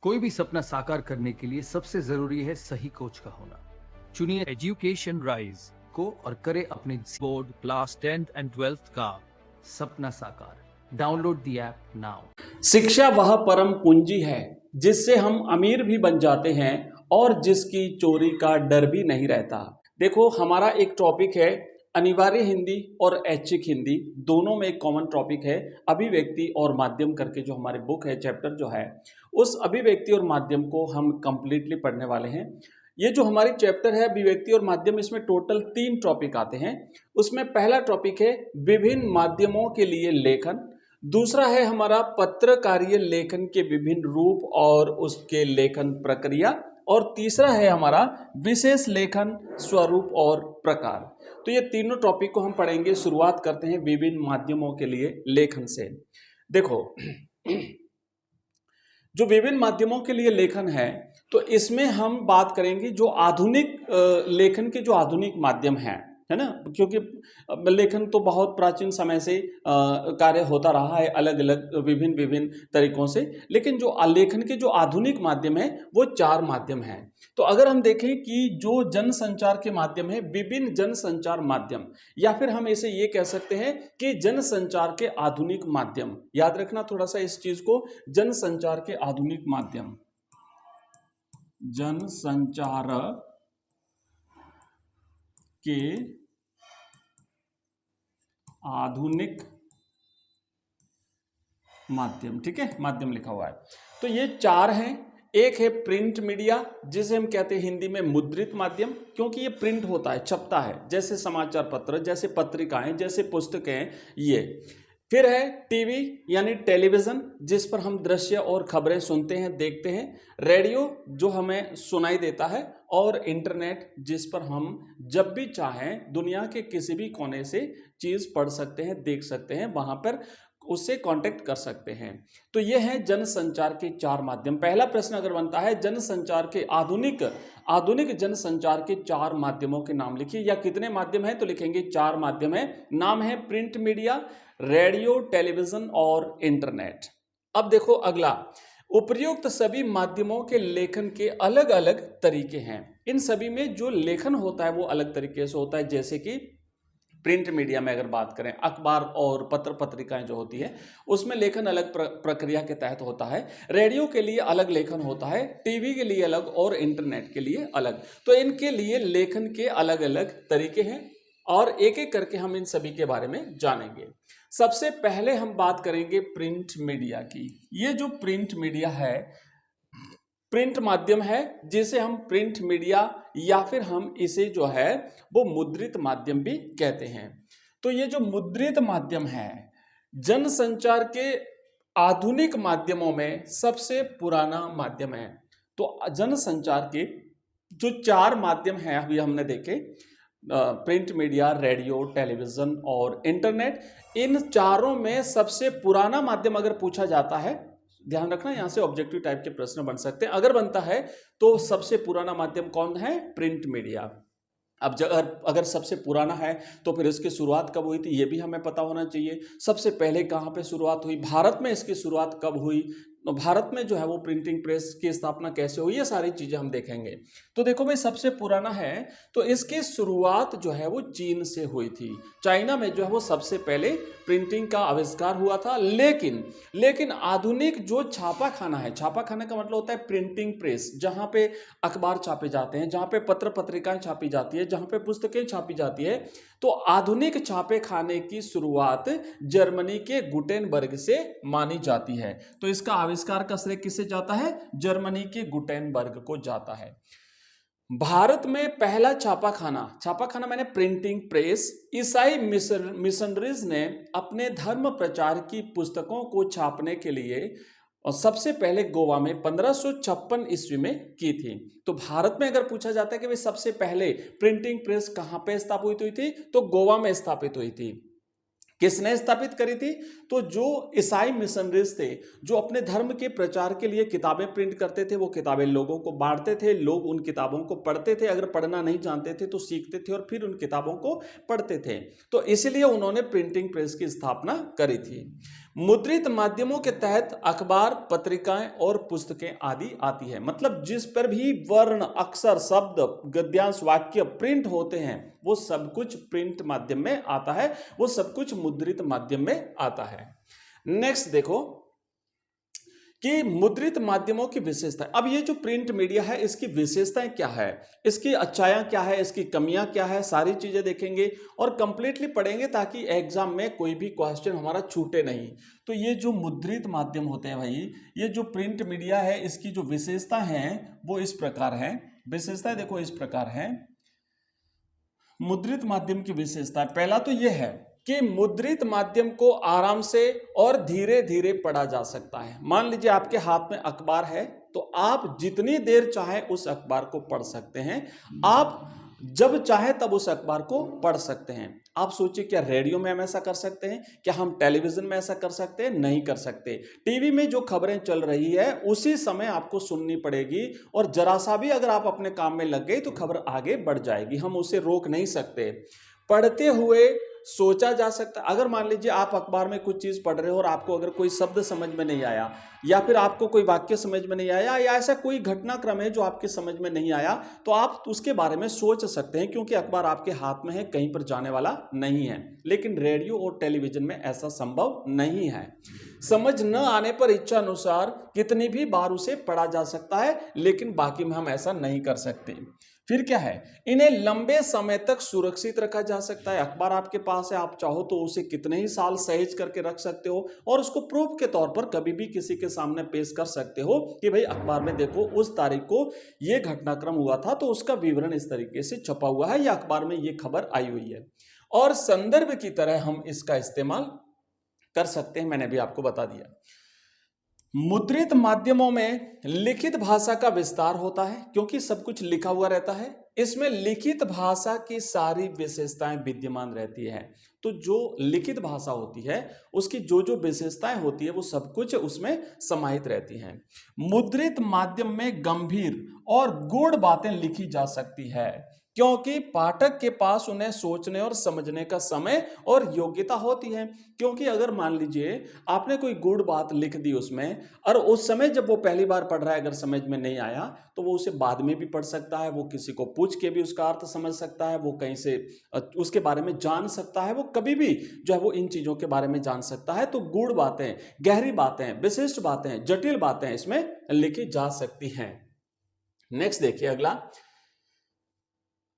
कोई भी सपना साकार करने के लिए सबसे जरूरी है सही कोच का होना। चुनिए एजुकेशन राइज को और करे अपने board class 10th and 12th का सपना साकार। Download the app now. शिक्षा वह परम पूंजी है जिससे हम अमीर भी बन जाते हैं और जिसकी चोरी का डर भी नहीं रहता। देखो, हमारा एक टॉपिक है अनिवार्य हिंदी और ऐच्छिक हिंदी, दोनों में एक कॉमन टॉपिक है अभिव्यक्ति और माध्यम करके जो हमारे बुक है, चैप्टर जो है, उस अभिव्यक्ति और माध्यम को हम कंप्लीटली पढ़ने वाले हैं। ये जो हमारी चैप्टर है अभिव्यक्ति और माध्यम, इसमें टोटल 3 टॉपिक आते हैं। उसमें पहला टॉपिक है विभिन्न माध्यमों के लिए लेखन, दूसरा है हमारा पत्रकारीय लेखन के विभिन्न रूप और उसके लेखन प्रक्रिया, और तीसरा है हमारा विशेष लेखन स्वरूप और प्रकार। तो ये तीनों टॉपिक को हम पढ़ेंगे। शुरुआत करते हैं विभिन्न माध्यमों के लिए लेखन से। देखो, जो विभिन्न माध्यमों के लिए लेखन है, तो इसमें हम बात करेंगे जो आधुनिक लेखन के जो आधुनिक माध्यम हैं, है ना, क्योंकि लेखन तो बहुत प्राचीन समय से कार्य होता रहा है अलग अलग विभिन्न विभिन्न तरीकों से, लेकिन जो लेखन के जो आधुनिक माध्यम है वो 4 माध्यम हैं। तो अगर हम देखें कि जो जनसंचार के माध्यम है, विभिन्न जनसंचार माध्यम, या फिर हम इसे ये कह सकते हैं कि जनसंचार के आधुनिक माध्यम, याद रखना थोड़ा सा इस चीज को, जनसंचार के आधुनिक माध्यम, जनसंचार के आधुनिक माध्यम, ठीक है, माध्यम लिखा हुआ है। तो ये 4 हैं। एक है प्रिंट मीडिया, जिसे हम कहते हैं हिंदी में मुद्रित माध्यम, क्योंकि ये प्रिंट होता है, छपता है, जैसे समाचार पत्र, जैसे पत्रिकाएं, जैसे पुस्तकें ये। फिर है टीवी यानी टेलीविजन, जिस पर हम दृश्य और खबरें सुनते हैं, देखते हैं। रेडियो जो हमें सुनाई देता है, और इंटरनेट जिस पर हम जब भी चाहें दुनिया के किसी भी कोने से चीज पढ़ सकते हैं, देख सकते हैं, वहां पर उससे कांटेक्ट कर सकते हैं। तो ये है जनसंचार के 4 माध्यम। पहला प्रश्न अगर बनता है जनसंचार के आधुनिक जनसंचार के 4 माध्यमों के नाम लिखिए, या कितने माध्यम हैं, तो लिखेंगे 4 माध्यम है। नाम है प्रिंट मीडिया, रेडियो, टेलीविजन और इंटरनेट। अब देखो अगला, उपर्युक्त सभी माध्यमों के लेखन के अलग अलग तरीके हैं। इन सभी में जो लेखन होता है वो अलग तरीके से होता है। जैसे कि प्रिंट मीडिया में अगर बात करें, अखबार और पत्र पत्रिकाएं जो होती है, उसमें लेखन अलग प्रक्रिया के तहत होता है। रेडियो के लिए अलग लेखन होता है, टीवी के लिए अलग और इंटरनेट के लिए अलग। तो इनके लिए लेखन के अलग अलग तरीके हैं, और एक एक करके हम इन सभी के बारे में जानेंगे। सबसे पहले हम बात करेंगे प्रिंट मीडिया की। ये जो प्रिंट मीडिया है, प्रिंट माध्यम है, जिसे हम प्रिंट मीडिया या फिर हम इसे जो है वो मुद्रित माध्यम भी कहते हैं। तो ये जो मुद्रित माध्यम है, जनसंचार के आधुनिक माध्यमों में सबसे पुराना माध्यम है। तो जनसंचार के जो 4 माध्यम हैं अभी हमने देखे, प्रिंट मीडिया, रेडियो, टेलीविजन और इंटरनेट, इन चारों में सबसे पुराना माध्यम अगर पूछा जाता है, ध्यान रखना यहां से ऑब्जेक्टिव टाइप के प्रश्न बन सकते हैं, अगर बनता है तो सबसे पुराना माध्यम कौन है? Print media. अब अगर सबसे पुराना है तो फिर इसकी शुरुआत कब हुई थी ये भी हमें पता होना चाहिए। सबसे पहले कहां पे शुरुआत हुई, भारत में इसकी शुरुआत कब हुई, भारत में जो है वो प्रिंटिंग प्रेस की स्थापना कैसे हुई, ये सारी चीजें हम देखेंगे। तो देखो भाई, सबसे पुराना है तो इसकी शुरुआत जो है वो चीन से हुई थी। चाइना में जो है वो सबसे पहले प्रिंटिंग का आविष्कार हुआ था। लेकिन आधुनिक जो छापाखाना है, छापाखाना का मतलब होता है प्रिंटिंग प्रेस, जहां पे अखबार छापे जाते हैं, जहां पे पत्र पत्रिकाएं छापी जाती है, जहां पे पुस्तकें छापी जाती है, तो आधुनिक छापे खाने की शुरुआत जर्मनी के गुटेनबर्ग से मानी जाती है। तो इसका आविष्कार का श्रेय किसे जाता है? जर्मनी के गुटेनबर्ग को जाता है। भारत में पहला छापाखाना मैंने प्रिंटिंग प्रेस, ईसाई मिशनरीज ने अपने धर्म प्रचार की पुस्तकों को छापने के लिए और सबसे पहले गोवा में 1556 ईस्वी में की थी। तो भारत में अगर पूछा जाता है कि भाई सबसे पहले प्रिंटिंग प्रेस कहां पे स्थापित हुई थी, तो गोवा में स्थापित हुई थी। किसने स्थापित करी थी? तो जो ईसाई मिशनरीज थे, जो अपने धर्म के प्रचार के लिए किताबें प्रिंट करते थे, वो किताबें लोगों को बांटते थे, लोग उन किताबों को पढ़ते थे, अगर पढ़ना नहीं जानते थे तो सीखते थे और फिर उन किताबों को पढ़ते थे। तो इसलिए उन्होंने प्रिंटिंग प्रेस की स्थापना करी थी। मुद्रित माध्यमों के तहत अखबार, पत्रिकाएं और पुस्तकें आदि आती है। मतलब जिस पर भी वर्ण, अक्षर, शब्द, गद्यांश, वाक्य प्रिंट होते हैं वो सब कुछ प्रिंट माध्यम में आता है, वो सब कुछ मुद्रित माध्यम में आता है। नेक्स्ट देखो कि मुद्रित माध्यमों की विशेषताएं। अब ये जो प्रिंट मीडिया है इसकी विशेषताएं क्या है, इसकी अच्छाइयां क्या है, इसकी कमियां क्या है, सारी चीजें देखेंगे और कंप्लीटली पढ़ेंगे ताकि एग्जाम में कोई भी क्वेश्चन हमारा छूटे नहीं। तो ये जो मुद्रित माध्यम होते हैं भाई, ये जो प्रिंट मीडिया है इसकी जो विशेषता है वो इस प्रकार है। विशेषताएं देखो इस प्रकार है। मुद्रित माध्यम की विशेषता, पहला तो यह है कि मुद्रित माध्यम को आराम से और धीरे धीरे पढ़ा जा सकता है। मान लीजिए आपके हाथ में अखबार है तो आप जितनी देर चाहे उस अखबार को पढ़ सकते हैं, आप जब चाहे तब उस अखबार को पढ़ सकते हैं। आप सोचिए क्या रेडियो में हम ऐसा कर सकते हैं, क्या हम टेलीविजन में ऐसा कर सकते हैं? नहीं कर सकते। टीवी में जो खबरें चल रही है उसी समय आपको सुननी पड़ेगी और जरा सा भी अगर आप अपने काम में लग गए तो खबर आगे बढ़ जाएगी, हम उसे रोक नहीं सकते। पढ़ते हुए सोचा जा सकता। अगर मान लीजिए आप अखबार में कुछ चीज पढ़ रहे हो और आपको अगर कोई शब्द समझ में नहीं आया या फिर आपको कोई वाक्य समझ में नहीं आया या ऐसा कोई घटनाक्रम है जो आपके समझ में नहीं आया तो आप उसके बारे में सोच सकते हैं, क्योंकि अखबार आपके हाथ में है, कहीं पर जाने वाला नहीं है। लेकिन रेडियो और टेलीविजन में ऐसा संभव नहीं है। समझ न आने पर इच्छा अनुसार कितनी भी बार उसे पढ़ा जा सकता है, लेकिन बाकी में हम ऐसा नहीं कर सकते। फिर क्या है, इन्हें लंबे समय तक सुरक्षित रखा जा सकता है। अखबार आपके पास है, आप चाहो तो उसे कितने ही साल सहेज करके रख सकते हो और उसको प्रूफ के तौर पर कभी भी किसी के सामने पेश कर सकते हो कि भाई अखबार में देखो उस तारीख को ये घटनाक्रम हुआ था तो उसका विवरण इस तरीके से छपा हुआ है या अखबार में ये खबर आई हुई है। और संदर्भ की तरह हम इसका इस्तेमाल कर सकते हैं, मैंने भी आपको बता दिया। मुद्रित माध्यमों में लिखित भाषा का विस्तार होता है क्योंकि सब कुछ लिखा हुआ रहता है। इसमें लिखित भाषा की सारी विशेषताएं विद्यमान रहती है। तो जो लिखित भाषा होती है उसकी जो जो विशेषताएं होती है वो सब कुछ उसमें समाहित रहती हैं। मुद्रित माध्यम में गंभीर और गूढ़ बातें लिखी जा सकती है क्योंकि पाठक के पास उन्हें सोचने और समझने का समय और योग्यता होती है। क्योंकि अगर मान लीजिए आपने कोई गूढ़ बात लिख दी उसमें और उस समय जब वो पहली बार पढ़ रहा है अगर समझ में नहीं आया तो वो उसे बाद में भी पढ़ सकता है, वो किसी को पूछ के भी उसका अर्थ समझ सकता है, वो कहीं से उसके बारे में जान सकता है, वो कभी भी जो है वो इन चीजों के बारे में जान सकता है। तो गूढ़ बातें, गहरी बातें, विशिष्ट बातें, जटिल बातें इसमें लिखी जा सकती हैं। नेक्स्ट देखिए अगला।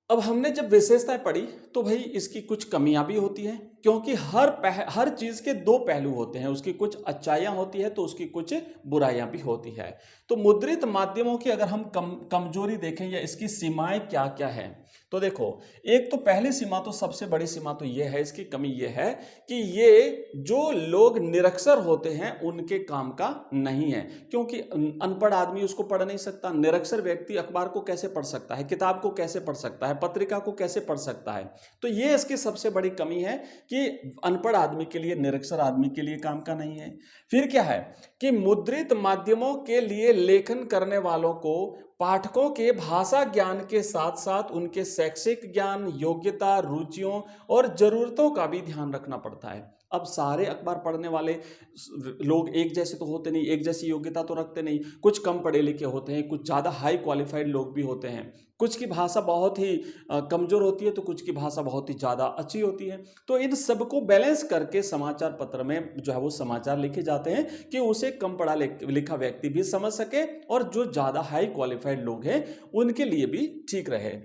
अब हमने जब विशेषताएं पढ़ी तो भाई इसकी कुछ कमियां भी होती हैं क्योंकि हर चीज के दो पहलू होते हैं, उसकी कुछ अच्छाइयां होती है तो उसकी कुछ बुराइयां भी होती है। तो मुद्रित माध्यमों की अगर हम कमजोरी देखें या इसकी सीमाएं क्या क्या है तो देखो, एक तो पहली सीमा तो सबसे बड़ी सीमा तो यह है, इसकी कमी यह है कि ये जो लोग निरक्षर होते हैं उनके काम का नहीं है, क्योंकि अनपढ़ आदमी उसको पढ़ नहीं सकता। निरक्षर व्यक्ति अखबार को कैसे पढ़ सकता है, किताब को कैसे पढ़ सकता है, पत्रिका को कैसे पढ़ सकता है। तो ये इसकी सबसे बड़ी कमी है कि अनपढ़ आदमी के लिए, निरक्षर आदमी के लिए काम का नहीं है। फिर क्या है कि मुद्रित माध्यमों के लिए लेखन करने वालों को पाठकों के भाषा ज्ञान के साथ साथ उनके शैक्षिक ज्ञान, योग्यता, रुचियों और जरूरतों का भी ध्यान रखना पड़ता है। अब सारे अखबार पढ़ने वाले लोग एक जैसे तो होते नहीं, एक जैसी योग्यता तो रखते नहीं। कुछ कम पढ़े लिखे होते हैं, कुछ ज़्यादा हाई क्वालिफाइड लोग भी होते हैं, कुछ की भाषा बहुत ही कमज़ोर होती है तो कुछ की भाषा बहुत ही ज़्यादा अच्छी होती है। तो इन सबको बैलेंस करके समाचार पत्र में जो है वो समाचार लिखे जाते हैं कि उसे कम पढ़ा लिखा व्यक्ति भी समझ सके और जो ज़्यादा हाई क्वालिफाइड लोग हैं उनके लिए भी ठीक रहे।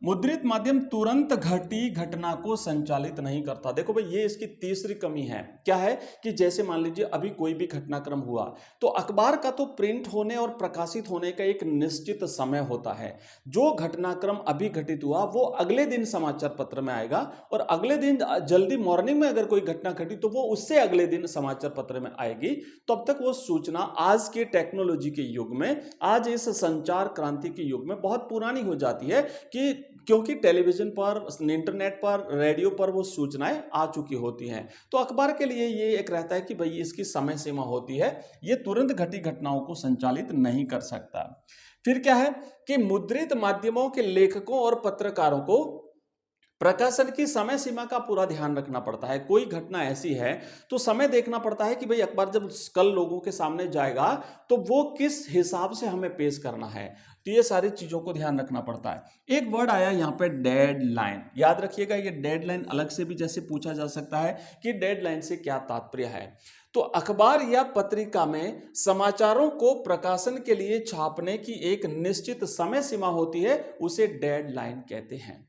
मुद्रित माध्यम तुरंत घटी घटना को संचालित नहीं करता। देखो भाई ये इसकी तीसरी कमी है। क्या है कि जैसे मान लीजिए अभी कोई भी घटनाक्रम हुआ तो अखबार का तो प्रिंट होने और प्रकाशित होने का एक निश्चित समय होता है। जो घटनाक्रम अभी घटित हुआ वो अगले दिन समाचार पत्र में आएगा और अगले दिन जल्दी मॉर्निंग में अगर कोई घटना घटी तो वो उससे अगले दिन समाचार पत्र में आएगी। तब तक वो सूचना आज के टेक्नोलॉजी के युग में, आज इस संचार क्रांति के युग में बहुत पुरानी हो जाती है कि क्योंकि टेलीविजन पर, इंटरनेट पर, रेडियो पर वो सूचनाएं आ चुकी होती हैं। तो अखबार के लिए ये एक रहता है कि भाई इसकी समय सीमा होती है, ये तुरंत घटी घटनाओं को संचालित नहीं कर सकता। फिर क्या है कि मुद्रित माध्यमों के लेखकों और पत्रकारों को प्रकाशन की समय सीमा का पूरा ध्यान रखना पड़ता है। कोई घटना ऐसी है तो समय देखना पड़ता है कि भाई अखबार जब कल लोगों के सामने जाएगा तो वो किस हिसाब से हमें पेश करना है। तो ये सारी चीजों को ध्यान रखना पड़ता है। एक वर्ड आया यहाँ पे डेडलाइन, याद रखिएगा ये डेडलाइन अलग से भी जैसे पूछा जा सकता है कि डेडलाइन से क्या तात्पर्य है। तो अखबार या पत्रिका में समाचारों को प्रकाशन के लिए छापने की एक निश्चित समय सीमा होती है, उसे डेडलाइन कहते हैं।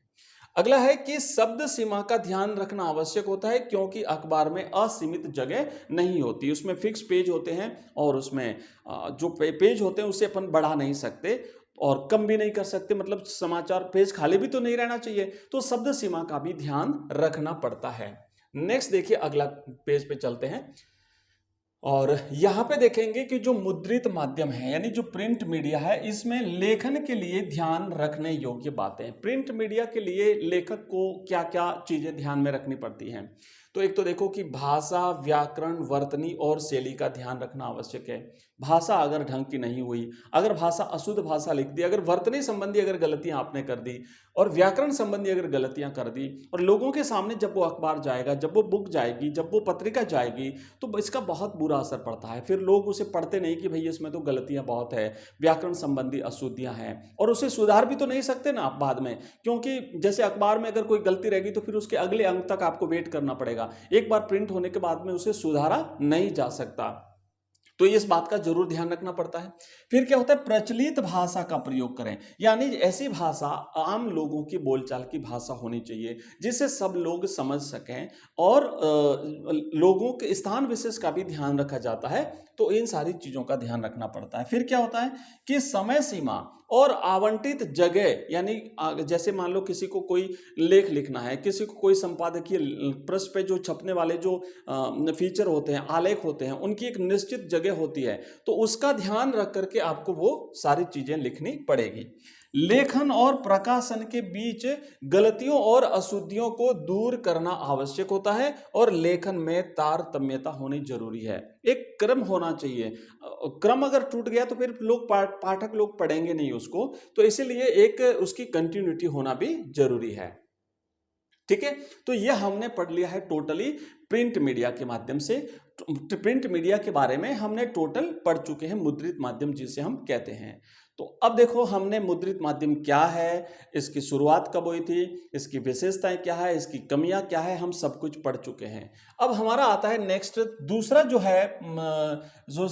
अगला है कि शब्द सीमा का ध्यान रखना आवश्यक होता है क्योंकि अखबार में असीमित जगह नहीं होती, उसमें फिक्स पेज होते हैं और उसमें जो पेज होते हैं उसे अपन बढ़ा नहीं सकते और कम भी नहीं कर सकते, मतलब समाचार पेज खाली भी तो नहीं रहना चाहिए, तो शब्द सीमा का भी ध्यान रखना पड़ता है। नेक्स्ट देखिए, अगला पेज पे चलते हैं और यहाँ पे देखेंगे कि जो मुद्रित माध्यम है यानी जो प्रिंट मीडिया है, इसमें लेखन के लिए ध्यान रखने योग्य बातें। प्रिंट मीडिया के लिए लेखक को क्या क्या चीजें ध्यान में रखनी पड़ती हैं। तो एक तो देखो कि भाषा, व्याकरण, वर्तनी और शैली का ध्यान रखना आवश्यक है। भाषा अगर ढंग की नहीं हुई, अगर भाषा अशुद्ध भाषा लिख दी, अगर वर्तनी संबंधी अगर गलतियां आपने कर दी और व्याकरण संबंधी अगर गलतियां कर दी और लोगों के सामने जब वो अखबार जाएगा, जब वो बुक जाएगी, जब वो पत्रिका जाएगी, तो इसका बहुत बुरा असर पड़ता है। फिर लोग उसे पढ़ते नहीं कि भाई इसमें तो गलतियां बहुत है, व्याकरण संबंधी अशुद्धियां हैं, और उसे सुधार भी तो नहीं सकते ना आप बाद में, क्योंकि जैसे अखबार में अगर कोई गलती रहेगी तो फिर उसके अगले अंक तक आपको वेट करना पड़ेगा। एक बार प्रिंट होने के बाद में उसे सुधारा नहीं जा सकता, तो इस बात का जरूर ध्यान रखना पड़ता है। फिर क्या होता है, प्रचलित भाषा का प्रयोग करें, यानी ऐसी भाषा, आम लोगों की बोलचाल की भाषा होनी चाहिए जिसे सब लोग समझ सकें, और लोगों के स्थान विशेष का भी ध्यान रखा जाता है, तो इन सारी चीजों का ध्यान रखना पड़ता है। फिर क्या होता है कि समय सीमा और आवंटित जगह, यानी जैसे मान लो किसी को कोई लेख लिखना है, किसी को कोई संपादकीय पृष्ठ पे जो छपने वाले जो फीचर होते हैं, आलेख होते हैं, उनकी एक निश्चित जगह होती है, तो उसका ध्यान रख करके आपको वो सारी चीजें लिखनी पड़ेगी। लेखन और प्रकाशन के बीच गलतियों और अशुद्धियों को दूर करना आवश्यक होता है और लेखन में तारतम्यता होनी जरूरी है। एक क्रम होना चाहिए, क्रम अगर टूट गया तो फिर लोग पाठक लोग पढ़ेंगे नहीं उसको, तो इसीलिए एक उसकी कंटिन्यूटी होना भी जरूरी है। ठीक है, तो ये हमने पढ़ लिया है टोटली प्रिंट मीडिया के माध्यम से। प्रिंट मीडिया के बारे में हमने टोटल पढ़ चुके हैं, मुद्रित माध्यम जिसे हम कहते हैं। तो अब देखो हमने मुद्रित माध्यम क्या है, इसकी शुरुआत कब हुई थी, इसकी विशेषताएं क्या है, इसकी कमियां क्या है, हम सब कुछ पढ़ चुके हैं। अब हमारा आता है नेक्स्ट, दूसरा जो है जो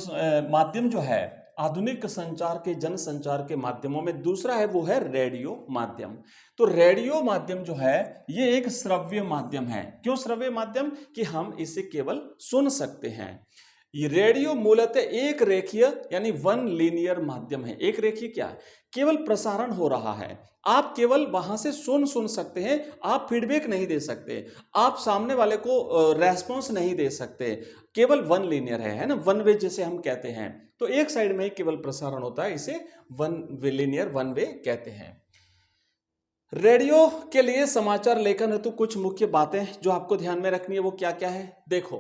माध्यम जो है आधुनिक संचार के, जन संचार के माध्यमों में दूसरा है, वो है रेडियो माध्यम। तो रेडियो माध्यम जो है ये एक श्रव्य माध्यम है। क्यों श्रव्य माध्यम? कि हम इसे केवल सुन सकते हैं। ये रेडियो मूलतः एक रेखीय यानी वन लीनियर माध्यम है। एक रेखीय क्या है? केवल प्रसारण हो रहा है, आप केवल वहां से सुन सकते हैं, आप फीडबैक नहीं दे सकते, आप सामने वाले को रेस्पॉन्स नहीं दे सकते, केवल वन लीनियर है ना, वन वे जिसे हम कहते हैं। तो एक साइड में केवल प्रसारण होता है, इसे one way linear one way कहते हैं। रेडियो के लिए समाचार लेखन हेतु कुछ मुख्य बातें जो आपको ध्यान में रखनी है वो क्या क्या है? देखो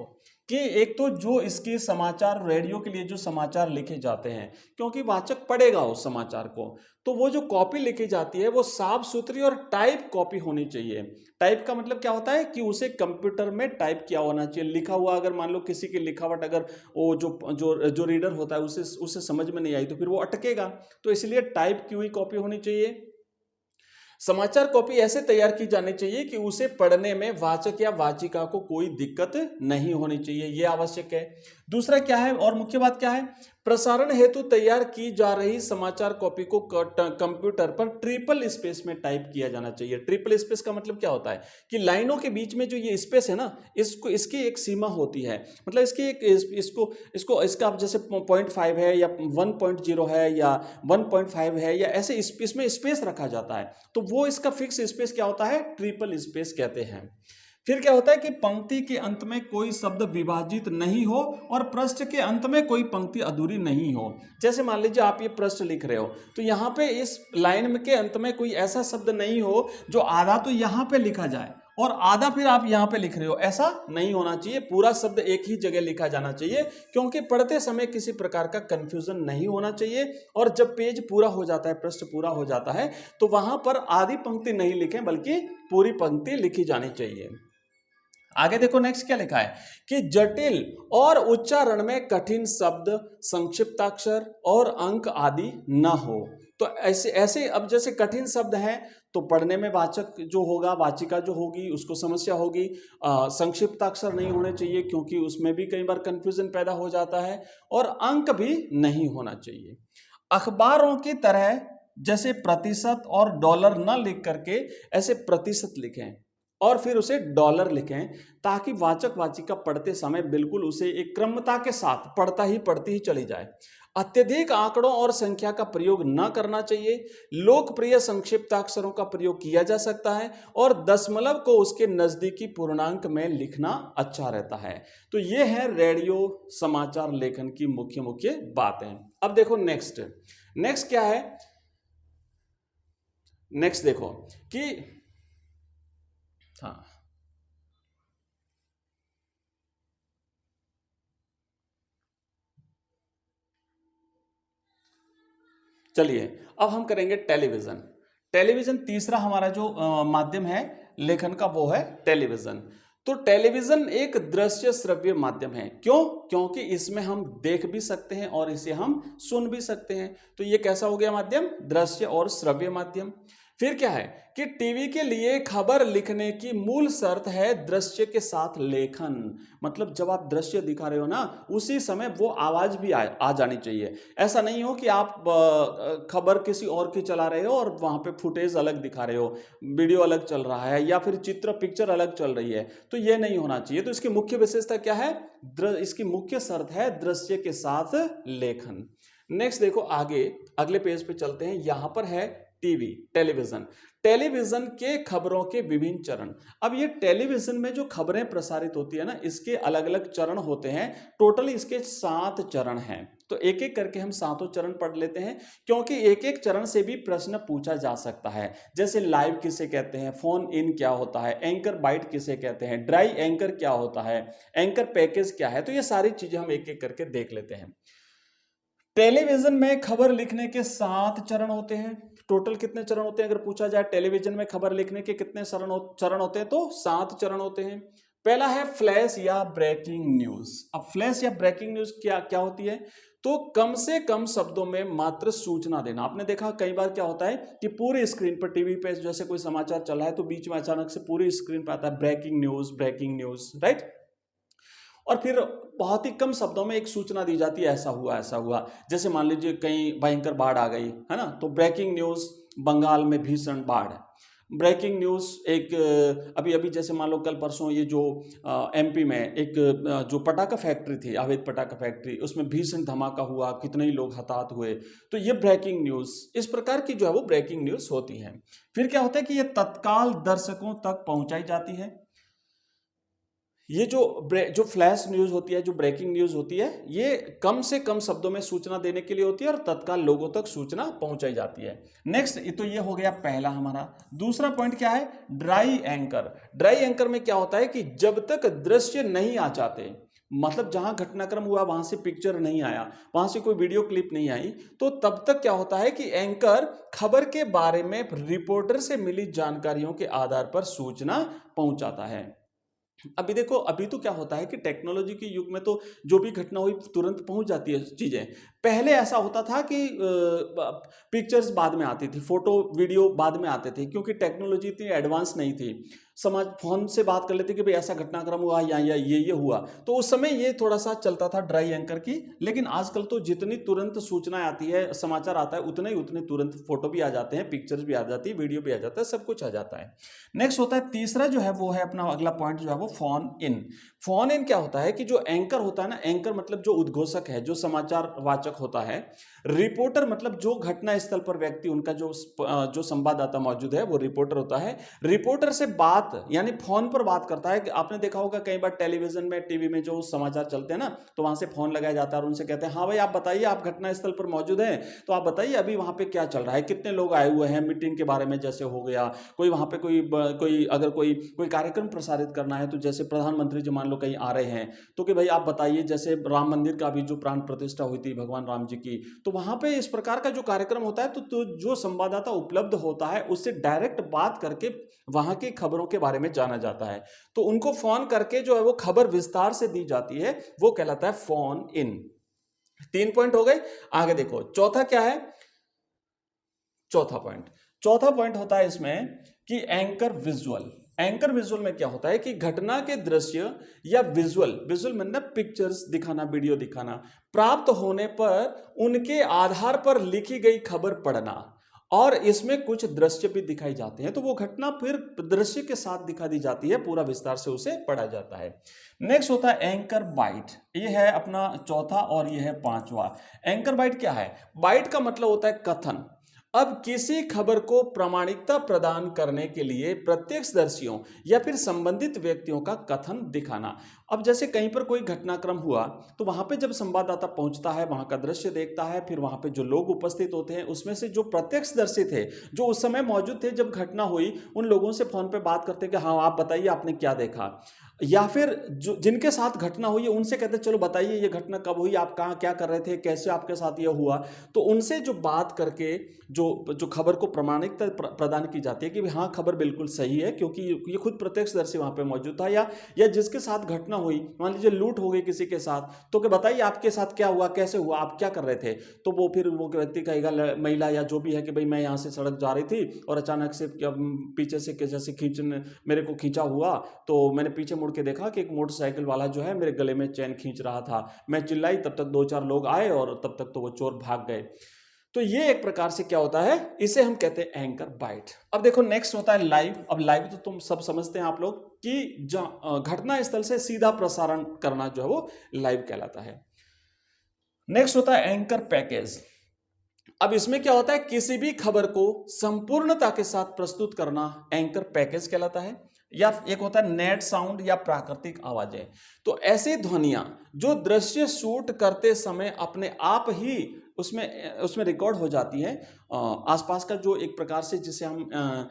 कि एक तो जो इसके समाचार, रेडियो के लिए जो समाचार लिखे जाते हैं, क्योंकि वाचक पढ़ेगा उस समाचार को, तो वो जो कॉपी लिखी जाती है वो साफ सुथरी और टाइप कॉपी होनी चाहिए। टाइप का मतलब क्या होता है कि उसे कंप्यूटर में टाइप किया होना चाहिए। लिखा हुआ अगर मान लो किसी की लिखावट अगर वो जो रीडर होता है उसे समझ में नहीं आई तो फिर वो अटकेगा, तो इसलिए टाइप की हुई कॉपी होनी चाहिए। समाचार कॉपी ऐसे तैयार की जानी चाहिए कि उसे पढ़ने में वाचक या वाचिका को कोई दिक्कत नहीं होनी चाहिए, यह आवश्यक है। दूसरा क्या है और मुख्य बात क्या है? प्रसारण हेतु तैयार की जा रही समाचार कॉपी को कंप्यूटर पर ट्रिपल स्पेस में टाइप किया जाना चाहिए। ट्रिपल स्पेस का मतलब क्या होता है कि लाइनों के बीच में जो ये स्पेस है ना, इसकी एक सीमा होती है, मतलब इसकी एक इसका आप जैसे 0.5 है या 1.0 है या 1.5 है या ऐसे इसमें स्पेस रखा जाता है, तो वो इसका फिक्स स्पेस क्या होता है? ट्रिपल स्पेस कहते हैं। फिर क्या होता है कि पंक्ति के अंत में कोई शब्द विभाजित नहीं हो और पृष्ठ के अंत में कोई पंक्ति अधूरी नहीं हो। जैसे मान लीजिए आप ये पृष्ठ लिख रहे हो, तो यहाँ पे इस लाइन के अंत में कोई ऐसा शब्द नहीं हो जो आधा तो यहाँ पे लिखा जाए और आधा फिर आप यहां पे लिख रहे हो, ऐसा नहीं होना चाहिए। पूरा शब्द एक ही जगह लिखा जाना चाहिए, क्योंकि पढ़ते समय किसी प्रकार का कंफ्यूजन नहीं होना चाहिए। और जब पेज पूरा हो जाता है, पृष्ठ पूरा हो जाता है, तो वहां पर आधी पंक्ति नहीं लिखें, बल्कि पूरी पंक्ति लिखी जानी चाहिए। आगे देखो नेक्स्ट क्या लिखा है कि जटिल और उच्चारण में कठिन शब्द, संक्षिप्ताक्षर और अंक आदि न हो। तो ऐसे ऐसे अब जैसे कठिन शब्द हैं तो पढ़ने में वाचक जो होगा, वाचिका जो होगी, उसको समस्या होगी। संक्षिप्ताक्षर नहीं होने चाहिए, क्योंकि उसमें भी कई बार कंफ्यूजन पैदा हो जाता है। और अंक भी नहीं होना चाहिए। अखबारों की तरह जैसे प्रतिशत और डॉलर न लिख करके ऐसे प्रतिशत लिखें और फिर उसे डॉलर लिखें, ताकि वाचक वाचिका पढ़ते समय बिल्कुल उसे एक क्रमता के साथ पढ़ती ही चली जाए। अत्यधिक आंकड़ों और संख्या का प्रयोग न करना चाहिए। लोकप्रिय संक्षिप्ताक्षरों का प्रयोग किया जा सकता है और दशमलव को उसके नजदीकी पूर्णांक में लिखना अच्छा रहता है। तो ये है रेडियो समाचार लेखन की मुख्य मुख्य बातें। अब देखो नेक्स्ट क्या है। नेक्स्ट देखो कि हाँ, चलिए अब हम करेंगे टेलीविजन। टेलीविजन तीसरा हमारा जो माध्यम है लेखन का, वो है टेलीविजन। तो टेलीविजन एक दृश्य श्रव्य माध्यम है। क्यों? क्योंकि इसमें हम देख भी सकते हैं और इसे हम सुन भी सकते हैं। तो ये कैसा हो गया माध्यम? दृश्य और श्रव्य माध्यम। फिर क्या है कि टीवी के लिए खबर लिखने की मूल शर्त है दृश्य के साथ लेखन। मतलब जब आप दृश्य दिखा रहे हो ना, उसी समय वो आवाज भी आ जानी चाहिए। ऐसा नहीं हो कि आप खबर किसी और की चला रहे हो और वहां पे फुटेज अलग दिखा रहे हो, वीडियो अलग चल रहा है, या फिर पिक्चर अलग चल रही है। तो ये नहीं होना चाहिए। तो इसकी मुख्य विशेषता क्या है? इसकी मुख्य शर्त है दृश्य के साथ लेखन। नेक्स्ट देखो, आगे अगले पेज पे चलते हैं। यहां पर है टेलीविजन के खबरों के विभिन्न चरण। अब ये टेलीविजन में जो खबरें प्रसारित होती है ना, इसके अलग अलग चरण होते हैं। टोटल इसके 7 चरण हैं। तो एक एक करके हम 7 चरण पढ़ लेते हैं, क्योंकि एक एक चरण से भी प्रश्न पूछा जा सकता है। जैसे लाइव किसे कहते हैं, फोन इन क्या होता है, एंकर बाइट किसे कहते हैं, ड्राई एंकर क्या होता है, एंकर पैकेज क्या है। तो ये सारी चीजें हम एक एक करके देख लेते हैं। टेलीविजन में खबर लिखने के 7 चरण होते हैं। टोटल कितने चरण होते हैं अगर पूछा जाए, टेलीविजन में खबर लिखने के कितने चरण होते हैं? तो 7 चरण होते हैं। पहला है फ्लैश या ब्रेकिंग न्यूज। अब फ्लैश या ब्रेकिंग न्यूज क्या होती है? तो कम से कम शब्दों में मात्र सूचना देना। आपने देखा कई बार क्या होता है कि पूरी स्क्रीन पर, टीवी पे जैसे कोई समाचार चल रहा है तो बीच में अचानक से पूरी स्क्रीन पर आता है ब्रेकिंग न्यूज, राइट। और फिर बहुत ही कम शब्दों में एक सूचना दी जाती है, ऐसा हुआ। जैसे मान लीजिए कहीं भयंकर बाढ़ आ गई है ना, तो ब्रेकिंग न्यूज बंगाल में भीषण बाढ़ है। ब्रेकिंग न्यूज एक अभी जैसे मान लो कल परसों ये जो एमपी में एक जो पटाखा फैक्ट्री थी, अवैध पटाखा फैक्ट्री, उसमें भीषण धमाका हुआ, कितने ही लोग हताहत हुए। तो ये ब्रेकिंग न्यूज, इस प्रकार की जो है वो ब्रेकिंग न्यूज होती है। फिर क्या होता है कि ये तत्काल दर्शकों तक पहुंचाई जाती है। ये जो फ्लैश न्यूज होती है, जो ब्रेकिंग न्यूज होती है, ये कम से कम शब्दों में सूचना देने के लिए होती है और तत्काल लोगों तक सूचना पहुंचाई जाती है। नेक्स्ट, तो ये हो गया पहला हमारा। दूसरा पॉइंट क्या है? Dry anchor. ड्राई एंकर में क्या होता है कि जब तक दृश्य नहीं आ जाते, मतलब जहां घटनाक्रम हुआ वहां से पिक्चर नहीं आया, वहां से कोई वीडियो क्लिप नहीं आई, तो तब तक क्या होता है कि एंकर खबर के बारे में रिपोर्टर से मिली जानकारियों के आधार पर सूचना पहुंचाता है। अभी देखो, अभी तो क्या होता है कि टेक्नोलॉजी के युग में तो जो भी घटना हुई तुरंत पहुंच जाती है चीजें। पहले ऐसा होता था कि पिक्चर्स बाद में आती थी, फोटो वीडियो बाद में आते थे, क्योंकि टेक्नोलॉजी इतनी एडवांस नहीं थी। समाज फोन से बात कर लेते कि भाई ऐसा घटनाक्रम हुआ या ये हुआ, तो उस समय ये थोड़ा सा चलता था ड्राई एंकर की। लेकिन आजकल तो जितनी तुरंत सूचना आती है, समाचार आता है, उतने तुरंत फोटो भी आ जाते हैं, पिक्चर्स भी आ जाती है, वीडियो भी आ जाता है, सब कुछ आ जाता है। नेक्स्ट होता है तीसरा जो है वो है अपना अगला पॉइंट जो है वो फोन इन। फोन इन क्या होता है कि जो एंकर होता है ना, एंकर मतलब जो उद्घोषक है, जो समाचार वाचक वाचक होता है। रिपोर्टर मतलब जो घटना स्थल पर व्यक्ति, उनका जो संवाददाता मौजूद है वो रिपोर्टर होता है। रिपोर्टर से बात यानी फोन पर बात करता है। आपने देखा होगा कई बार टेलीविजन में, टीवी में जो समाचार चलते हैं ना, तो वहां से फोन लगाया जाता है और उनसे कहते हैं हाँ भाई आप बताइए, आप घटना स्थल पर मौजूद हैं, तो आप बताइए अभी वहां पे क्या चल रहा है, कितने लोग आए हुए हैं, मीटिंग के बारे में जैसे हो गया, कोई वहां पे कोई अगर कोई कार्यक्रम प्रसारित करना है, तो जैसे प्रधानमंत्री जो मान लो कहीं आ रहे हैं, तो कि भाई आप बताइए, जैसे राम मंदिर का भी जो प्राण प्रतिष्ठा हुई थी भगवान राम जी की, तो वहां पे इस प्रकार का जो कार्यक्रम होता है, तो जो संवाददाता उपलब्ध होता है उससे डायरेक्ट बात करके वहां की खबरों के बारे में जाना जाता है। तो उनको फोन करके जो है वो खबर विस्तार से दी जाती है, वो कहलाता है फोन इन। 3 पॉइंट हो गए। आगे देखो चौथा क्या है। चौथा पॉइंट होता है इसमें कि एंकर विजुअल। एंकर विजुअल में क्या होता है कि घटना के दृश्य या विजुअल मतलब पिक्चर्स दिखाना, वीडियो दिखाना, प्राप्त होने पर उनके आधार पर लिखी गई खबर पढ़ना, और इसमें कुछ दृश्य भी दिखाई जाते हैं, तो वो घटना फिर दृश्य के साथ दिखा दी जाती है, पूरा विस्तार से उसे पढ़ा जाता है। नेक्स्ट होता है एंकर बाइट। ये है अपना चौथा और ये है पांचवा। एंकर बाइट क्या है? बाइट का मतलब होता है कथन। अब किसी खबर को प्रामाणिकता प्रदान करने के लिए प्रत्यक्षदर्शियों या फिर संबंधित व्यक्तियों का कथन दिखाना। अब जैसे कहीं पर कोई घटनाक्रम हुआ, तो वहां पे जब संवाददाता पहुंचता है, वहां का दृश्य देखता है, फिर वहां पे जो लोग उपस्थित होते हैं उसमें से जो प्रत्यक्षदर्शी थे, जो उस समय मौजूद थे जब घटना हुई, उन लोगों से फोन पे बात करते हैं कि हाँ आप बताइए आपने क्या देखा, या फिर जो जिनके साथ घटना हुई है उनसे कहते चलो बताइए ये घटना कब हुई, आप कहाँ क्या कर रहे थे, कैसे आपके साथ ये हुआ। तो उनसे जो बात करके जो खबर को प्रामाणिकता प्रदान की जाती है कि हाँ खबर बिल्कुल सही है, क्योंकि ये खुद प्रत्यक्षदर्शी वहां पे मौजूद था, या जिसके साथ घटना हुई, मान लीजिए लूट हो गई किसी के साथ, तो कि बताइए आपके साथ क्या हुआ, कैसे हुआ, आप क्या कर रहे थे। तो वो फिर वो व्यक्ति कहेगा, महिला या जो भी है, कि भाई मैं यहाँ से सड़क जा रही थी और अचानक से पीछे से जैसे मेरे को खींचा हुआ, तो मैंने पीछे मुड़ के देखा कि एक मोटरसाइकिल वाला जो है मेरे गले में चैन खींच रहा था, मैं चिल्लाई, तब तक 2-4 लोग आए और तब तक तो वो चोर भाग गए। तो ये एक प्रकार से क्या होता है, इसे हम कहते हैं एंकर बाइट। अब देखो नेक्स्ट होता है लाइव। अब लाइव तो तुम सब समझते हैं आप लोग कि घटना स्थल से सीधा प्रसारण करना जो है वो लाइव कहलाता है। नेक्स्ट होता है एंकर पैकेज। अब इसमें क्या होता है, किसी भी खबर को संपूर्णता के साथ प्रस्तुत करना एंकर पैकेज कहलाता है। या एक होता है नेट साउंड या प्राकृतिक आवाजें। तो ऐसी ध्वनियां जो दृश्य शूट करते समय अपने आप ही उसमें रिकॉर्ड हो जाती है, आसपास का जो एक प्रकार से जिसे हम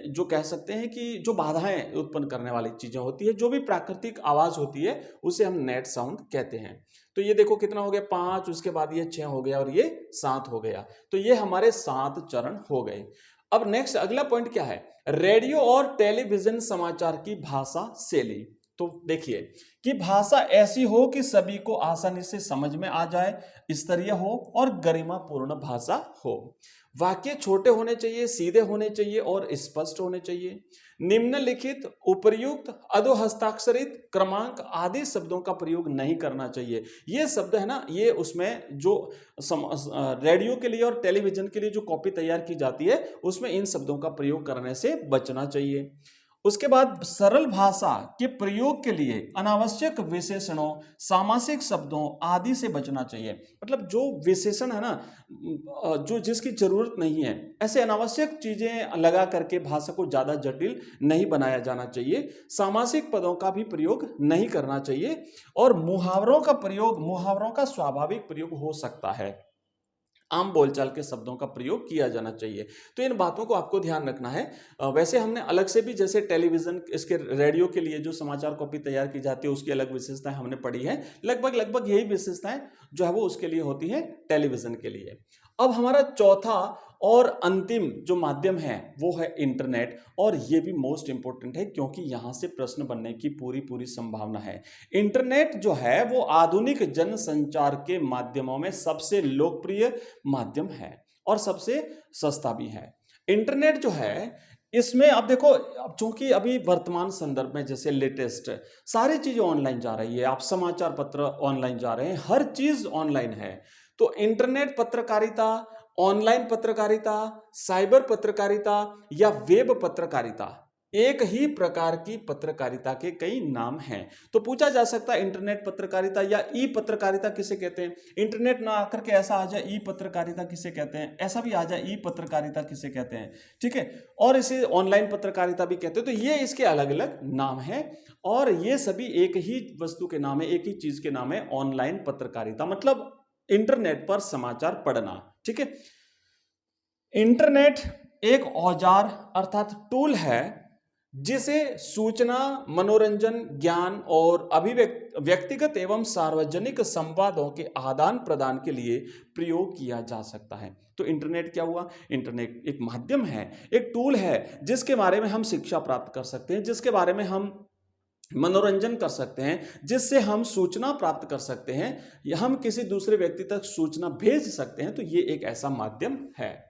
जो कह सकते हैं कि जो बाधाएं उत्पन्न करने वाली चीजें होती है, जो भी प्राकृतिक आवाज होती है, उसे हम नेट साउंड कहते हैं। तो ये देखो कितना हो गया, 5, उसके बाद ये 6 हो गया और ये 7 हो गया। तो ये हमारे 7 चरण हो गए। अब नेक्स्ट अगला पॉइंट क्या है, रेडियो और टेलीविजन समाचार की भाषा शैली। तो देखिए कि भाषा ऐसी हो कि सभी को आसानी से समझ में आ जाए, स्तरीय हो और गरिमापूर्ण भाषा हो। वाक्य छोटे होने चाहिए, सीधे होने चाहिए और स्पष्ट होने चाहिए। निम्नलिखित, उपर्युक्त, अधोहस्ताक्षरित, क्रमांक आदि शब्दों का प्रयोग नहीं करना चाहिए। ये शब्द है ना, ये उसमें जो रेडियो के लिए और टेलीविजन के लिए जो कॉपी तैयार की जाती है, उसमें इन शब्दों का प्रयोग करने से बचना चाहिए। उसके बाद सरल भाषा के प्रयोग के लिए अनावश्यक विशेषणों, सामासिक शब्दों आदि से बचना चाहिए। मतलब जो विशेषण है ना, जो जिसकी जरूरत नहीं है, ऐसे अनावश्यक चीजें लगा करके भाषा को ज्यादा जटिल नहीं बनाया जाना चाहिए। सामासिक पदों का भी प्रयोग नहीं करना चाहिए और मुहावरों का स्वाभाविक प्रयोग हो सकता है, आम बोलचाल के शब्दों का प्रयोग किया जाना चाहिए। तो इन बातों को आपको ध्यान रखना है। वैसे हमने अलग से भी, जैसे टेलीविजन, इसके रेडियो के लिए जो समाचार कॉपी तैयार की जाती है उसकी अलग विशेषताएं हमने पढ़ी है। लगभग यही विशेषताएं जो है वो उसके लिए होती है, टेलीविजन के लिए। अब हमारा चौथा और अंतिम जो माध्यम है वो है इंटरनेट, और ये भी मोस्ट इंपॉर्टेंट है क्योंकि यहां से प्रश्न बनने की पूरी संभावना है। इंटरनेट जो है वो आधुनिक जनसंचार के माध्यमों में सबसे लोकप्रिय माध्यम है और सबसे सस्ता भी है। इंटरनेट जो है, इसमें अब देखो, अब चूंकि अभी वर्तमान संदर्भ में जैसे लेटेस्ट सारी चीजें ऑनलाइन जा रही है, आप समाचार पत्र ऑनलाइन जा रहे हैं, हर चीज ऑनलाइन है। तो इंटरनेट पत्रकारिता, ऑनलाइन पत्रकारिता, साइबर पत्रकारिता या वेब पत्रकारिता, एक ही प्रकार की पत्रकारिता के कई नाम हैं। तो पूछा जा सकता है इंटरनेट पत्रकारिता या ई पत्रकारिता किसे कहते हैं। इंटरनेट ना आकर के ऐसा आ जाए ई पत्रकारिता किसे कहते हैं, ऐसा भी आ जाए ई पत्रकारिता किसे कहते हैं, ठीक है। और इसे ऑनलाइन पत्रकारिता भी कहते हैं। तो ये इसके अलग अलग नाम हैं और ये सभी एक ही वस्तु के नाम है, एक ही चीज के नाम है, ऑनलाइन पत्रकारिता मतलब इंटरनेट पर समाचार पढ़ना, ठीक है। इंटरनेट एक औजार अर्थात टूल है जिसे सूचना, मनोरंजन, ज्ञान और व्यक्तिगत एवं सार्वजनिक संवादों के आदान प्रदान के लिए प्रयोग किया जा सकता है। तो इंटरनेट क्या हुआ? इंटरनेट एक माध्यम है, एक टूल है जिसके बारे में हम शिक्षा प्राप्त कर सकते हैं, जिसके बारे में हम मनोरंजन कर सकते हैं, जिससे हम सूचना प्राप्त कर सकते हैं या हम किसी दूसरे व्यक्ति तक सूचना भेज सकते हैं। तो ये एक ऐसा माध्यम है।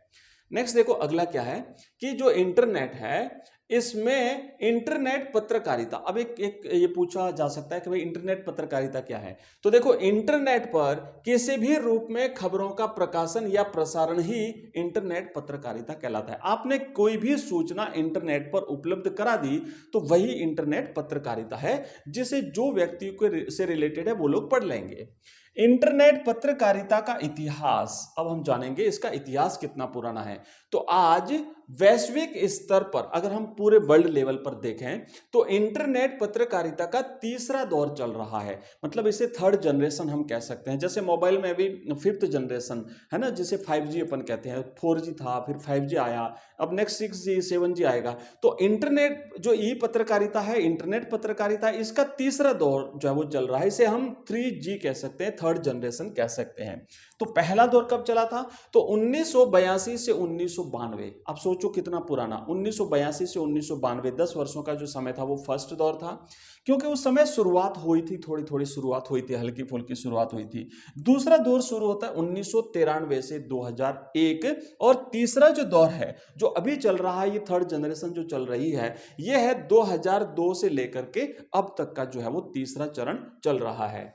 नेक्स्ट देखो अगला क्या है कि जो इंटरनेट है इसमें इंटरनेट पत्रकारिता, अब एक ये पूछा जा सकता है कि भाई इंटरनेट पत्रकारिता क्या है। तो देखो इंटरनेट पर किसी भी रूप में खबरों का प्रकाशन या प्रसारण ही इंटरनेट पत्रकारिता कहलाता है। आपने कोई भी सूचना इंटरनेट पर उपलब्ध करा दी तो वही इंटरनेट पत्रकारिता है, जिसे जो व्यक्ति से रिलेटेड है वो लोग पढ़ लेंगे। इंटरनेट पत्रकारिता का इतिहास, अब हम जानेंगे इसका इतिहास कितना पुराना है। तो आज वैश्विक स्तर पर अगर हम पूरे वर्ल्ड लेवल पर देखें तो इंटरनेट पत्रकारिता का तीसरा दौर चल रहा है, मतलब इसे थर्ड जनरेशन हम कह सकते हैं। जैसे मोबाइल में भी फिफ्थ जनरेशन है ना, जिसे 5G अपन कहते हैं, 4G था, फिर 5G आया, अब नेक्स्ट 6G 7G आएगा। तो इंटरनेट जो ई पत्रकारिता है, इंटरनेट पत्रकारिता, इसका तीसरा दौर जो है वो चल रहा है। इसे हम 3G कह सकते हैं, थर्ड जनरेशन कह सकते हैं। तो पहला दौर कब चला था? तो 1982 से 1992। अब सोचो कितना पुराना, 1982 से 1992, 10 वर्षों का जो समय था वो फर्स्ट दौर था, क्योंकि उस समय शुरुआत हुई थी, थोड़ी थोड़ी शुरुआत हुई थी, हल्की फुल्की शुरुआत हुई थी। दूसरा दौर शुरू होता है 1993 से 2001 और तीसरा जो दौर है जो अभी चल रहा है, ये थर्ड जनरेशन जो चल रही है, ये है 2002 से लेकर के अब तक का जो है वो तीसरा चरण चल रहा है।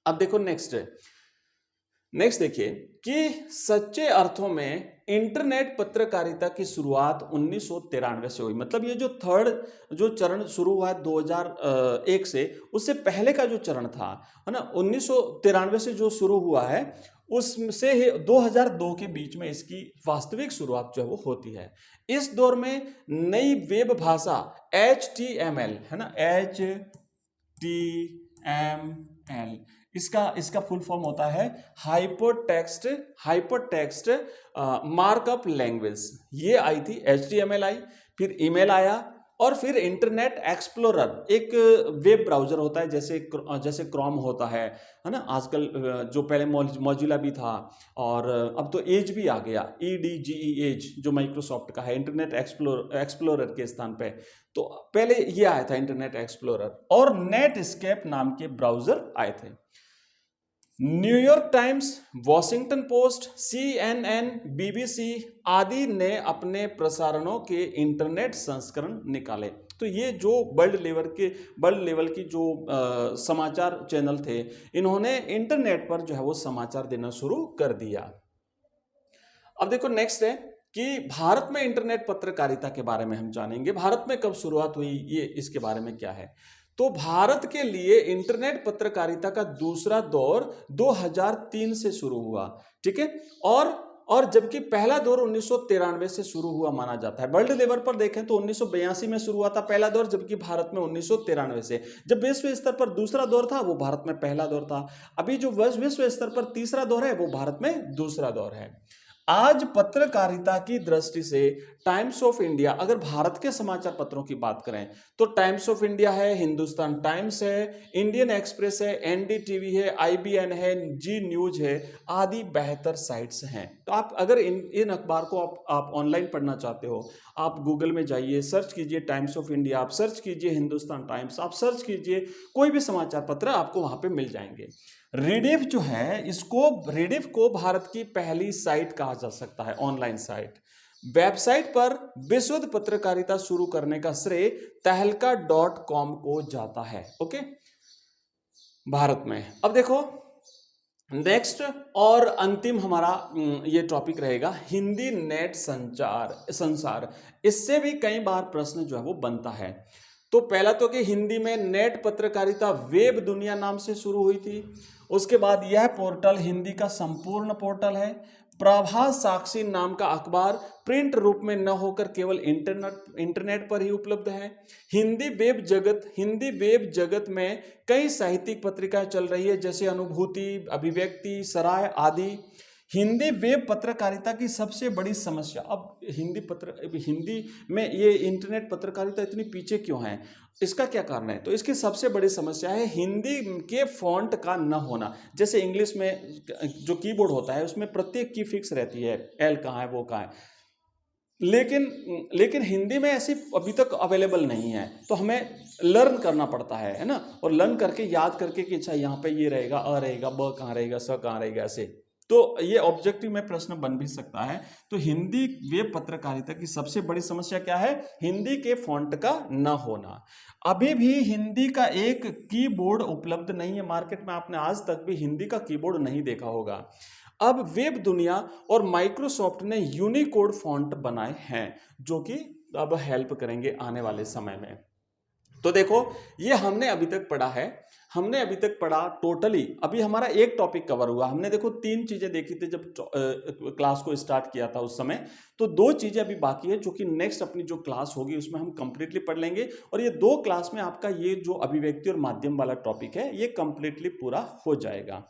अब देखो नेक्स्ट देखिए कि सच्चे अर्थों में इंटरनेट पत्रकारिता की शुरुआत 1993 से हुई। मतलब ये जो थर्ड जो चरण शुरू हुआ है 2001 से, उससे पहले का जो चरण था है ना, 1993 से जो शुरू हुआ है उससे 2002 के बीच में इसकी वास्तविक शुरुआत जो है वो होती है। इस दौर में नई वेब भाषा HTML है ना, HTML, इसका फुल फॉर्म होता है हाइपरटेक्स्ट मार्कअप लैंग्वेज। ये आई थी, HTML आई, फिर ईमेल आया और फिर इंटरनेट एक्सप्लोरर, एक वेब ब्राउजर होता है जैसे क्रोम होता है ना आजकल, जो पहले मौजिला भी था और अब तो एज भी आ गया, EDGE एज, जो माइक्रोसॉफ्ट का है, इंटरनेट एक्सप्लोरर के स्थान पे। तो पहले ये आया था इंटरनेट एक्सप्लोरर, और नेटस्केप नाम के ब्राउजर आए थे। New York times, Washington post, CNN, BBC आदि ने अपने प्रसारणों के इंटरनेट संस्करण निकाले। तो ये जो वर्ल्ड लेवल की जो समाचार चैनल थे, इन्होंने इंटरनेट पर जो है वो समाचार देना शुरू कर दिया। अब देखो नेक्स्ट है कि भारत में इंटरनेट पत्रकारिता के बारे में हम जानेंगे। भारत में कब शुरुआत हुई, ये इसके बारे में क्या है। तो भारत के लिए इंटरनेट पत्रकारिता का दूसरा दौर 2003 से शुरू हुआ, ठीक है, और जबकि पहला दौर 1993 से शुरू हुआ माना जाता है। वर्ल्ड लेवल पर देखें तो 1982 में शुरू हुआ था पहला दौर, जबकि भारत में 1993 से। जब विश्व स्तर पर दूसरा दौर था वो भारत में पहला दौर था। अभी जो विश्व स्तर पर तीसरा दौर है वो भारत में दूसरा दौर है। आज पत्रकारिता की दृष्टि से टाइम्स ऑफ इंडिया, अगर भारत के समाचार पत्रों की बात करें तो टाइम्स ऑफ इंडिया है, हिंदुस्तान टाइम्स है, इंडियन एक्सप्रेस है, NDTV है, IBN है, जी न्यूज है, आदि बेहतर साइट्स हैं। तो आप अगर इन अखबार को आप ऑनलाइन पढ़ना चाहते हो, आप गूगल में जाइए, सर्च कीजिए टाइम्स ऑफ इंडिया, आप सर्च कीजिए हिंदुस्तान टाइम्स, आप सर्च कीजिए कोई भी समाचार पत्र, आपको वहां पे मिल जाएंगे। रीडिफ जो है, रीडिफ को भारत की पहली साइट कहा जा सकता है, ऑनलाइन साइट। वेबसाइट पर विशुद्ध पत्रकारिता शुरू करने का श्रेय तहलका.com को जाता है, ओके, भारत में। अब देखो नेक्स्ट और अंतिम हमारा ये टॉपिक रहेगा हिंदी नेट संसार। इससे भी कई बार प्रश्न जो है वो बनता है। तो पहला तो कि हिंदी में नेट पत्रकारिता वेब दुनिया नाम से शुरू हुई थी। उसके बाद यह पोर्टल हिंदी का संपूर्ण पोर्टल है। प्रभास साक्षी नाम का अखबार प्रिंट रूप में न होकर केवल इंटरनेट पर ही उपलब्ध है। हिंदी वेब जगत में कई साहित्यिक पत्रिकाएं चल रही है, जैसे अनुभूति, अभिव्यक्ति, सराय आदि। हिंदी वेब पत्रकारिता की सबसे बड़ी समस्या, अब हिंदी में ये इंटरनेट पत्रकारिता इतनी पीछे क्यों है, इसका क्या कारण है? तो इसकी सबसे बड़ी समस्या है हिंदी के फॉन्ट का न होना। जैसे इंग्लिश में जो कीबोर्ड होता है उसमें प्रत्येक की फिक्स रहती है, एल कहाँ है वो कहाँ है, लेकिन हिंदी में ऐसी अभी तक अवेलेबल नहीं है। तो हमें लर्न करना पड़ता है ना, और लर्न करके याद करके कि अच्छा यहाँ पे ये रहेगा, अ रहेगा, ब कहाँ रहेगा, स कहाँ रहेगा, ऐसे। तो ये ऑब्जेक्टिव में प्रश्न बन भी सकता है। तो हिंदी वेब पत्रकारिता की सबसे बड़ी समस्या क्या है? हिंदी के फॉन्ट का न होना। अभी भी हिंदी का एक कीबोर्ड उपलब्ध नहीं है मार्केट में, आपने आज तक भी हिंदी का कीबोर्ड नहीं देखा होगा। अब वेब दुनिया और माइक्रोसॉफ्ट ने यूनिकोड फॉन्ट बनाए हैं, जो कि अब हेल्प करेंगे आने वाले समय में। तो देखो, ये हमने अभी तक पढ़ा टोटली, अभी हमारा एक टॉपिक कवर हुआ। हमने देखो 3 चीजें देखी थी जब क्लास को स्टार्ट किया था उस समय। तो 2 चीजें अभी बाकी है, जो कि नेक्स्ट अपनी जो क्लास होगी उसमें हम कंप्लीटली पढ़ लेंगे। और ये 2 क्लास में आपका ये जो अभिव्यक्ति और माध्यम वाला टॉपिक है ये कंप्लीटली पूरा हो जाएगा।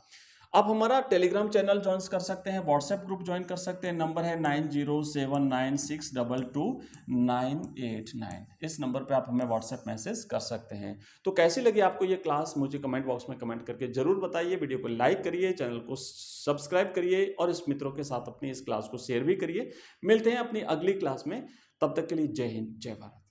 आप हमारा टेलीग्राम चैनल ज्वाइन कर सकते हैं, व्हाट्सएप ग्रुप ज्वाइन कर सकते हैं। नंबर है 9079622989। इस नंबर पे आप हमें व्हाट्सएप मैसेज कर सकते हैं। तो कैसी लगी आपको ये क्लास, मुझे कमेंट बॉक्स में कमेंट करके जरूर बताइए। वीडियो को लाइक करिए, चैनल को सब्सक्राइब करिए और इस मित्रों के साथ अपनी इस क्लास को शेयर भी करिए। मिलते हैं अपनी अगली क्लास में, तब तक के लिए जय हिंद, जय भारत।